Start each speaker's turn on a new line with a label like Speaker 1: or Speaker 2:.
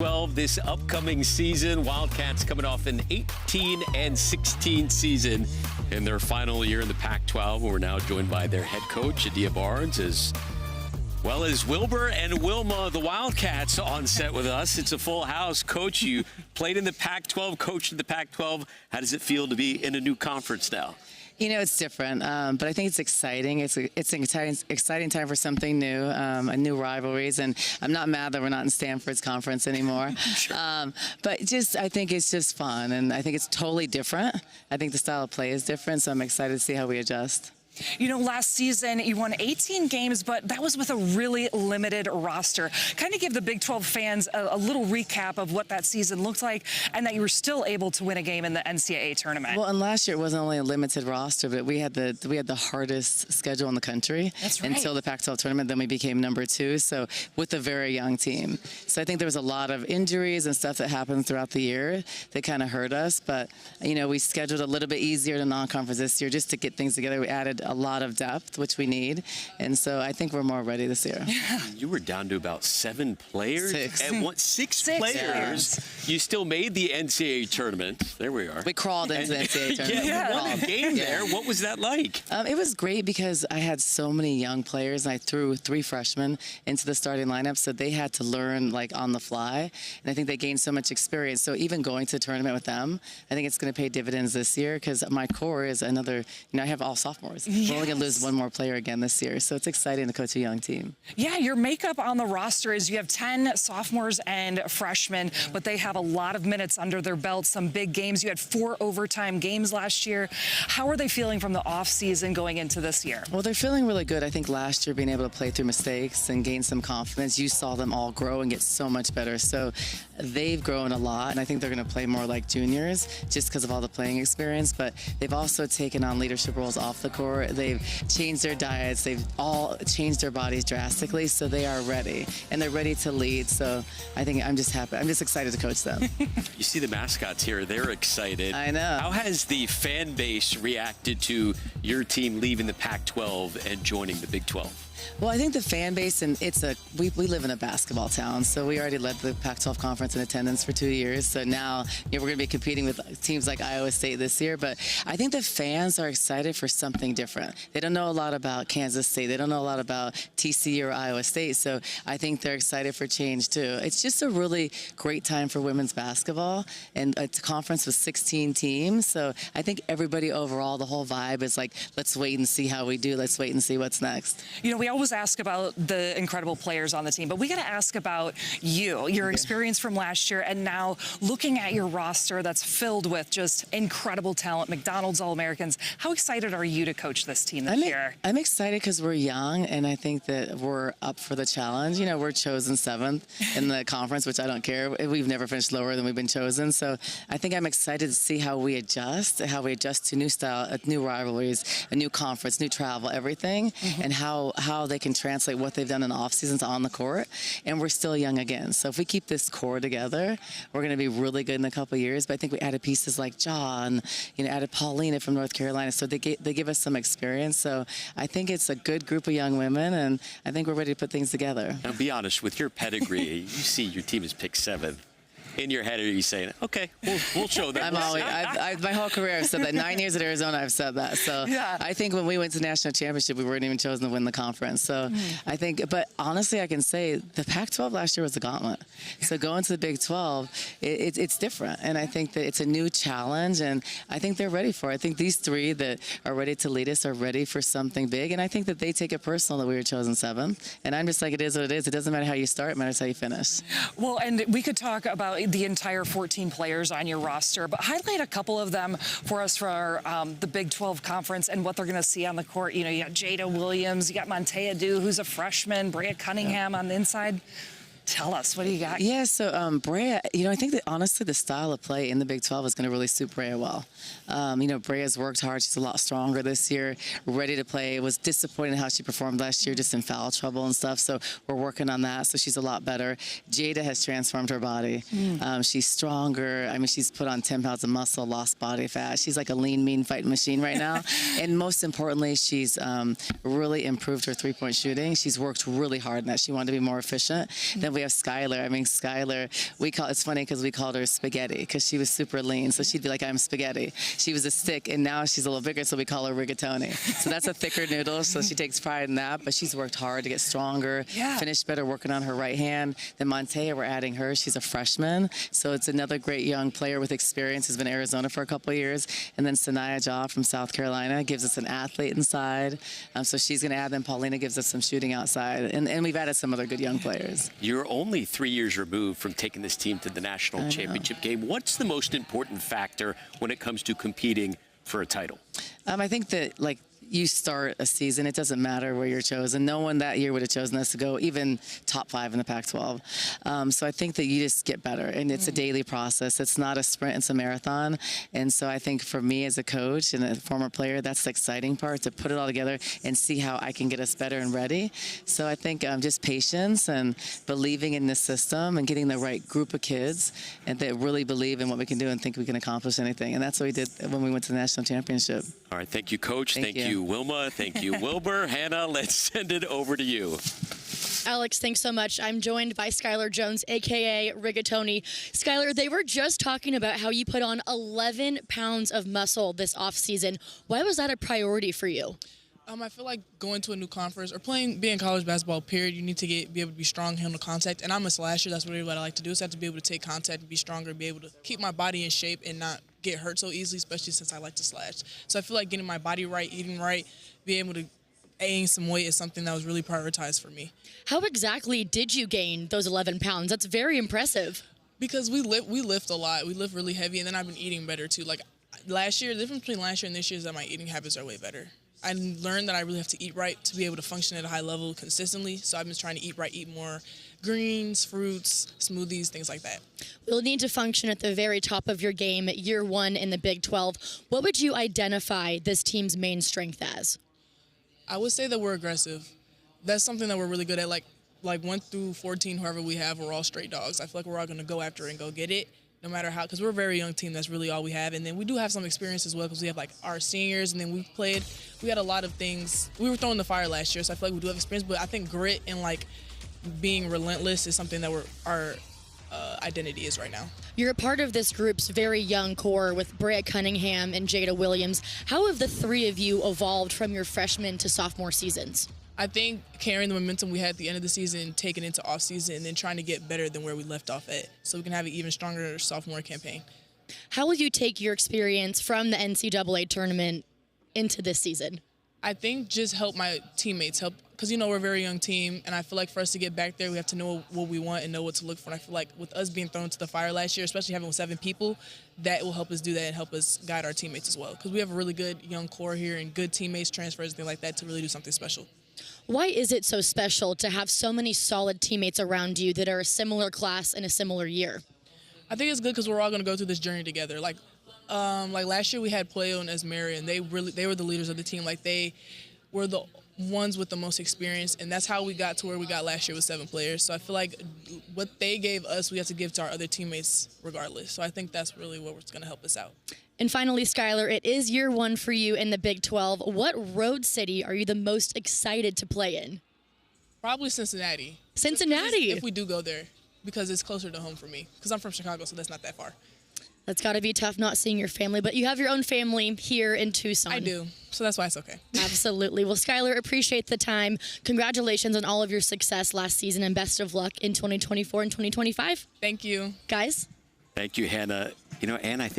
Speaker 1: 12 this upcoming season. Wildcats coming off an 18-16 season in their final year in the Pac-12. We're now joined by their head coach, Adia Barnes, as well as Wilbur and Wilma, the Wildcats, on set with us. It's a full house. Coach, you played in the Pac-12, coached in the Pac-12. How does it feel to be in a new conference now?
Speaker 2: You know, it's different, but I think it's exciting. It's an exciting time for something new, a new rivalries. And I'm not mad that we're not in Stanford's conference anymore.
Speaker 1: Sure.
Speaker 2: But I think it's just fun, and I think it's totally different. I think the style of play is different, so I'm excited to see how we adjust.
Speaker 3: You know, last season you won 18 games, but that was with a really limited roster. Kind of give the Big 12 fans a little recap of what that season looked like and that you were still able to win a game in the NCAA tournament.
Speaker 2: Well, and last year it wasn't only a limited roster, but we had the hardest schedule in the country.
Speaker 3: That's right.
Speaker 2: Until the Pac-12 tournament. Then we became #2, so with a very young team. So I think there was a lot of injuries and stuff that happened throughout the year that kind of hurt us. But, you know, we scheduled a little bit easier to non-conference this year just to get things together. We added a lot of depth, which we need, and so I think we're more ready this year.
Speaker 3: Yeah.
Speaker 1: You were down to about 7 players. Six players.
Speaker 3: Yeah.
Speaker 1: You still made the NCAA tournament. There we are.
Speaker 2: We crawled into the NCAA tournament.
Speaker 1: Yeah, you won a game there. What was that like?
Speaker 2: It was great because I had so many young players, and I threw 3 freshmen into the starting lineup, so they had to learn like on the fly, and I think they gained so much experience. So even going to the tournament with them, I think it's going to pay dividends this year because my core is another. You know, I have all sophomores.
Speaker 3: Yes.
Speaker 2: We're only going to lose one more player again this year, so it's exciting to coach a young team.
Speaker 3: Yeah, your makeup on the roster is you have 10 sophomores and freshmen, but they have a lot of minutes under their belt, some big games. You had 4 overtime games last year. How are they feeling from the offseason going into this year?
Speaker 2: Well, they're feeling really good. I think last year being able to play through mistakes and gain some confidence, you saw them all grow and get so much better. So they've grown a lot, and I think they're going to play more like juniors just because of all the playing experience. But they've also taken on leadership roles off the court. They've changed their diets. They've all changed their bodies drastically, so they are ready, and they're ready to lead. So I think I'm just happy. I'm just excited to coach them.
Speaker 1: You see the mascots here. They're excited.
Speaker 2: I know.
Speaker 1: How has the fan base reacted to your team leaving the Pac-12 and joining the Big 12?
Speaker 2: Well, I think the fan base, and we live in a basketball town, so we already led the Pac-12 conference in attendance for 2 years. So now we're going to be competing with teams like Iowa State this year. But I think the fans are excited for something different. They don't know a lot about Kansas State. They don't know a lot about TCU or Iowa State. So I think they're excited for change too. It's just a really great time for women's basketball, and it's a conference with 16 teams. So I think everybody overall, the whole vibe is like, let's wait and see how we do. Let's wait and see what's next.
Speaker 3: You know, we always ask about the incredible players on the team, but we got to ask about your experience from last year, and now looking at your roster that's filled with just incredible talent, McDonald's All-Americans. How excited are you to coach this team this year?
Speaker 2: I'm excited because we're young, and I think that we're up for the challenge. You know, we're chosen 7th in the conference, which I don't care. We've never finished lower than we've been chosen. So I think I'm excited to see how we adjust to new style, new rivalries, a new conference, new travel, everything, and how they can translate what they've done in the off seasons on the court. And we're still young again, so if we keep this core together, we're going to be really good in a couple of years. But I think we added pieces like John, added Paulina from North Carolina, so they give us some experience. So I think it's a good group of young women, and I think we're ready to put things together.
Speaker 1: Now, be honest, with your pedigree, you see your team is picked 7th. In your head, are you saying, okay, we'll show them?
Speaker 2: My whole career I've said that. 9 years at Arizona, I've said that. So
Speaker 3: yeah.
Speaker 2: I think when we went to national championship, we weren't even chosen to win the conference. So I think, but honestly, I can say the Pac-12 last year was a gauntlet. So going to the Big 12, it's different. And I think that it's a new challenge, and I think they're ready for it. I think these 3 that are ready to lead us are ready for something big. And I think that they take it personal that we were chosen 7th. And I'm just like, it is what it is. It doesn't matter how you start, it matters how you finish.
Speaker 3: Well, and we could talk about the entire 14 players on your roster, but highlight a couple of them for us for the Big 12 conference and what they're going to see on the court. You know, you got Jada Williams, you got Montea Dew, who's a freshman, Brea Cunningham on the inside. Tell us, what do you got?
Speaker 2: Yeah, so Brea, I think that honestly the style of play in the Big 12 is going to really suit Brea well. Brea's worked hard. She's a lot stronger this year, ready to play. It was disappointing how she performed last year, just in foul trouble and stuff, so we're working on that, so she's a lot better. Jada has transformed her body. She's stronger. I mean, she's put on 10 pounds of muscle, lost body fat. She's like a lean, mean fighting machine right now. And most importantly, she's really improved her three-point shooting. She's worked really hard in that. She wanted to be more efficient. Then we have Skylar. I mean, Skylar, it's funny because we called her spaghetti because she was super lean. So she'd be like, I'm spaghetti. She was a stick, and now she's a little bigger, so we call her rigatoni. So that's a thicker noodle, so she takes pride in that. But she's worked hard to get stronger, finish better, working on her right hand. Then Montea, we're adding her. She's a freshman, so it's another great young player with experience. Has been in Arizona for a couple of years. And then Sanaya Jaw from South Carolina gives us an athlete inside. So she's going to add. Then Paulina gives us some shooting outside. And we've added some other good young players.
Speaker 1: You're only 3 years removed from taking this team to the national championship game. What's the most important factor when it comes to competing for a title?
Speaker 2: I think that, like, you start a season, it doesn't matter where you're chosen. No one that year would have chosen us to go even top 5 in the Pac-12. So I think that you just get better, and it's a daily process. It's not a sprint, it's a marathon. And so I think for me as a coach and a former player, that's the exciting part, to put it all together and see how I can get us better and ready. So I think just patience and believing in this system and getting the right group of kids and that really believe in what we can do and think we can accomplish anything. And that's what we did when we went to the national championship.
Speaker 1: All right, thank you, Coach. Thank you, Wilma. Thank you, Wilbur. Hannah, let's send it over to you.
Speaker 4: Alex, thanks so much. I'm joined by Skylar Jones, a.k.a. Rigatoni. Skylar, they were just talking about how you put on 11 pounds of muscle this offseason. Why was that a priority for you?
Speaker 5: I feel like going to a new conference or being college basketball, period, you need to be able to be strong, handle contact. And I'm a slasher. That's really what I like to do, is I have to be able to take contact and be stronger, be able to keep my body in shape and not get hurt so easily, especially since I like to slash. So I feel like getting my body right, eating right, being able to gain some weight is something that was really prioritized for me.
Speaker 4: How exactly did you gain those 11 pounds? That's very impressive.
Speaker 5: Because we lift a lot. We lift really heavy, and then I've been eating better too. Like last year, the difference between last year and this year is that my eating habits are way better. I learned that I really have to eat right to be able to function at a high level consistently. So I've been trying to eat right, eat more greens, fruits, smoothies, things like that.
Speaker 4: We'll need to function at the very top of your game, year one in the Big 12. What would you identify this team's main strength as?
Speaker 5: I would say that we're aggressive. That's something that we're really good at. Like 1 through 14, whoever we have, we're all straight dogs. I feel like we're all going to go after it and go get it, no matter how, because we're a very young team. That's really all we have. And then we do have some experience as well, because we have like our seniors, and then we had a lot of things. We were throwing the fire last year, so I feel like we do have experience, but I think grit and like being relentless is something that our identity is right now.
Speaker 4: You're a part of this group's very young core with Brea Cunningham and Jada Williams. How have the three of you evolved from your freshman to sophomore seasons?
Speaker 5: I think carrying the momentum we had at the end of the season, taking it into off season, and then trying to get better than where we left off at, so we can have an even stronger sophomore campaign.
Speaker 4: How will you take your experience from the NCAA tournament into this season?
Speaker 5: I think just help my teammates, because we're a very young team, and I feel like for us to get back there, we have to know what we want and know what to look for. And I feel like with us being thrown to the fire last year, especially having 7 people, that will help us do that and help us guide our teammates as well, because we have a really good young core here and good teammates, transfers, and things like that to really do something special.
Speaker 4: Why is it so special to have so many solid teammates around you that are a similar class in a similar year?
Speaker 5: I think it's good because we're all going to go through this journey together. Like last year we had Playo and Esmeri, and they were the leaders of the team. Like they were the ones with the most experience, and that's how we got to where we got last year with 7 players. So I feel like what they gave us, we have to give to our other teammates regardless. So I think that's really what's going to help us out.
Speaker 4: And finally, Skylar, it is year one for you in the Big 12. What road city are you the most excited to play in?
Speaker 5: Probably Cincinnati.
Speaker 4: Cincinnati?
Speaker 5: If we do go there, because it's closer to home for me. Because I'm from Chicago, so that's not that far.
Speaker 4: That's got to be tough not seeing your family, but you have your own family here in Tucson.
Speaker 5: I do, so that's why it's okay.
Speaker 4: Absolutely. Well, Skylar, appreciate the time. Congratulations on all of your success last season, and best of luck in 2024 and 2025.
Speaker 5: Thank you.
Speaker 4: Guys?
Speaker 1: Thank you, Hannah. Ann, I think